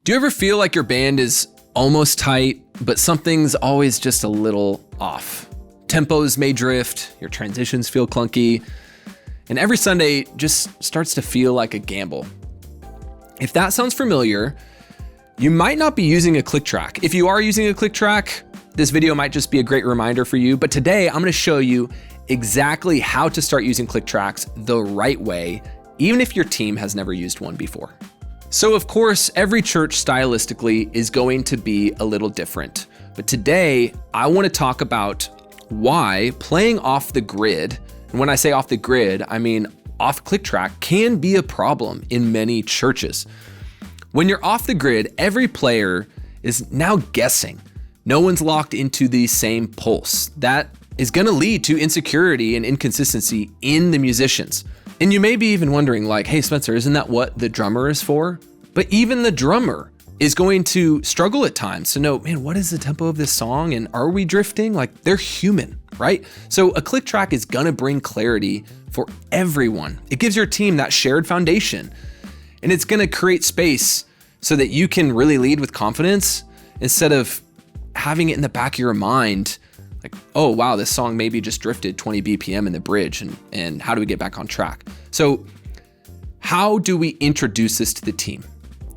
Do you ever feel like your band is almost tight, but something's always just a little off? Tempos may drift, your transitions feel clunky, and every Sunday just starts to feel like a gamble. If that sounds familiar, you might not be using a click track. If you are using a click track, this video might just be a great reminder for you, but today I'm gonna show you exactly how to start using click tracks the right way, even if your team has never used one before. So of course, every church stylistically is going to be a little different. But today, I want to talk about why playing off the grid, and when I say off the grid, I mean off click track, can be a problem in many churches. When you're off the grid, every player is now guessing. No one's locked into the same pulse. That is going to lead to insecurity and inconsistency in the musicians. And you may be even wondering like, hey Spencer, isn't that what the drummer is for? But even the drummer is going to struggle at times to know, man, what is the tempo of this song? And are we drifting? Like, they're human, right? So a click track is gonna bring clarity for everyone. It gives your team that shared foundation, and it's gonna create space so that you can really lead with confidence instead of having it in the back of your mind like, oh wow, this song maybe just drifted 20 BPM in the bridge, and how do we get back on track? So how do we introduce this to the team?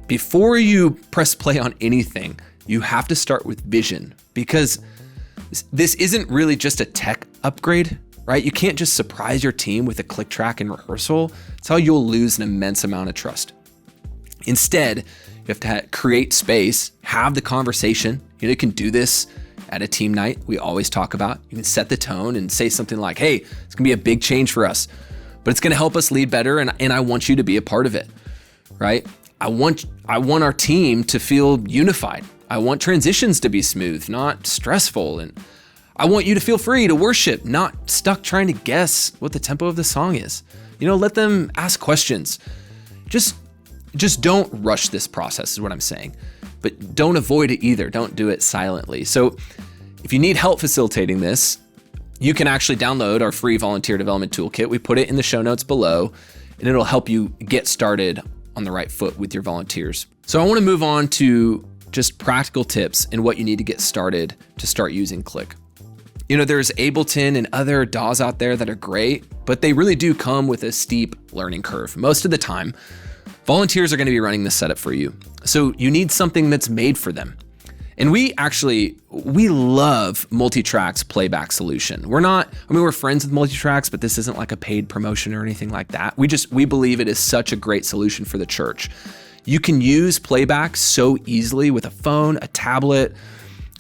Before you press play on anything, you have to start with vision, because this isn't really just a tech upgrade, right? You can't just surprise your team with a click track in rehearsal. It's how you'll lose an immense amount of trust. Instead, you have to create space, have the conversation. You can do this at a team night we always talk about. You can set the tone and say something like, hey, it's gonna be a big change for us, but it's gonna help us lead better, and I want you to be a part of it, right? I want our team to feel unified. I want transitions to be smooth, not stressful. And I want you to feel free to worship, not stuck trying to guess what the tempo of the song is. Let them ask questions. Just don't rush this process is what I'm saying. But don't avoid it either. Don't do it silently. So if you need help facilitating this, you can actually download our free volunteer development toolkit. We put it in the show notes below, and it'll help you get started on the right foot with your volunteers. So I want to move on to just practical tips and what you need to get started to start using Click. There's Ableton and other DAWs out there that are great, but they really do come with a steep learning curve. Most of the time, volunteers are going to be running this setup for you. So you need something that's made for them. And we love Multitrack's playback solution. We're friends with Multitracks, but this isn't like a paid promotion or anything like that. We believe it is such a great solution for the church. You can use playback so easily with a phone, a tablet,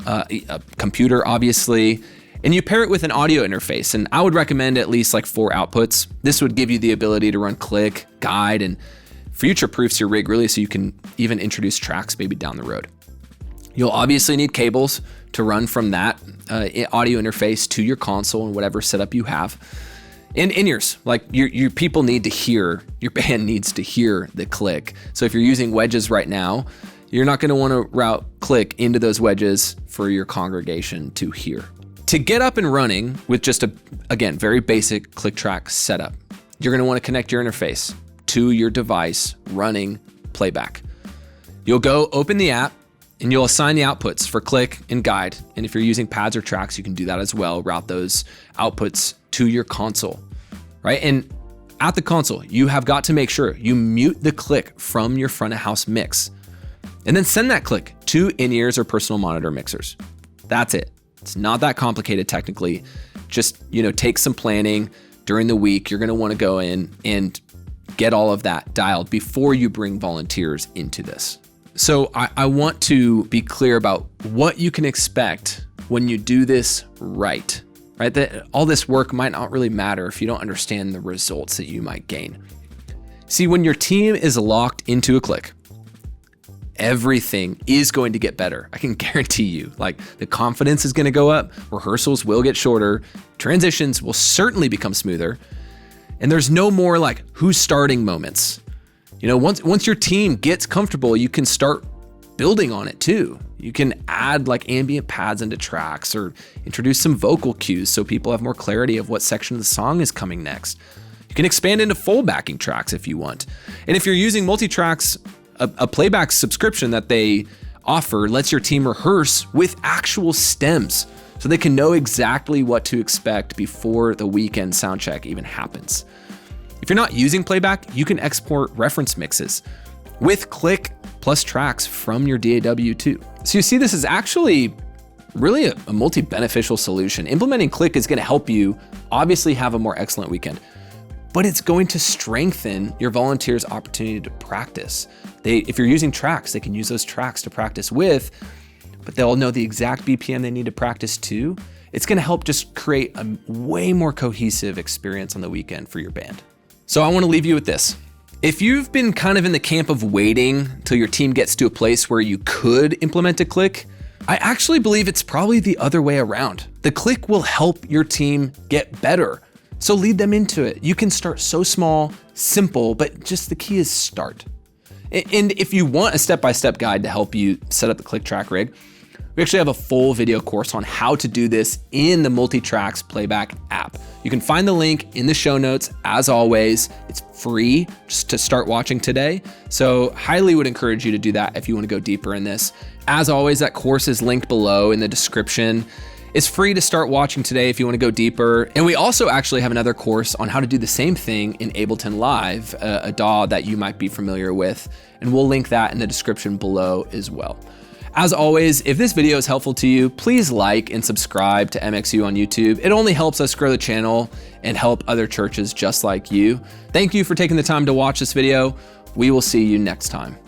a computer, obviously, and you pair it with an audio interface. And I would recommend at least like 4 outputs. This would give you the ability to run click, guide, and future-proofs your rig really, so you can even introduce tracks maybe down the road. You'll obviously need cables to run from that audio interface to your console and whatever setup you have. And in-ears, like your people need to hear, your band needs to hear the click. So if you're using wedges right now, you're not gonna wanna route click into those wedges for your congregation to hear. To get up and running with just again, very basic click track setup, you're gonna wanna connect your interface to your device running playback. You'll go open the app, and you'll assign the outputs for click and guide. And if you're using pads or tracks, you can do that as well. Route those outputs to your console, right? And at the console, you have got to make sure you mute the click from your front of house mix, and then send that click to in-ears or personal monitor mixers. That's it. It's not that complicated technically. Just, take some planning during the week. You're gonna wanna go in and get all of that dialed before you bring volunteers into this. So I want to be clear about what you can expect when you do this right? That all this work might not really matter if you don't understand the results that you might gain. See, when your team is locked into a click, everything is going to get better. I can guarantee you, like the confidence is going to go up, rehearsals will get shorter, transitions will certainly become smoother, and there's no more like who's starting moments. Once your team gets comfortable, you can start building on it too. You can add like ambient pads into tracks or introduce some vocal cues so people have more clarity of what section of the song is coming next. You can expand into full backing tracks if you want. And if you're using Multitracks A playback subscription that they offer lets your team rehearse with actual stems so they can know exactly what to expect before the weekend sound check even happens. If you're not using playback, you can export reference mixes with click plus tracks from your DAW too. So you see, this is actually really a multi-beneficial solution. Implementing click is going to help you obviously have a more excellent weekend, but it's going to strengthen your volunteers' opportunity to practice. If you're using tracks, they can use those tracks to practice with, but they'll know the exact BPM they need to practice to. It's going to help just create a way more cohesive experience on the weekend for your band. So I want to leave you with this. If you've been kind of in the camp of waiting till your team gets to a place where you could implement a click, I actually believe it's probably the other way around. The click will help your team get better. So lead them into it. You can start so small, simple, but just the key is start. And if you want a step-by-step guide to help you set up the click track rig, we actually have a full video course on how to do this in the Multitracks Playback app. You can find the link in the show notes. As always, it's free just to start watching today. So highly would encourage you to do that if you want to go deeper in this. As always, that course is linked below in the description. It's free to start watching today if you want to go deeper. And we also actually have another course on how to do the same thing in Ableton Live, a DAW that you might be familiar with. And we'll link that in the description below as well. As always, if this video is helpful to you, please like and subscribe to MxU on YouTube. It only helps us grow the channel and help other churches just like you. Thank you for taking the time to watch this video. We will see you next time.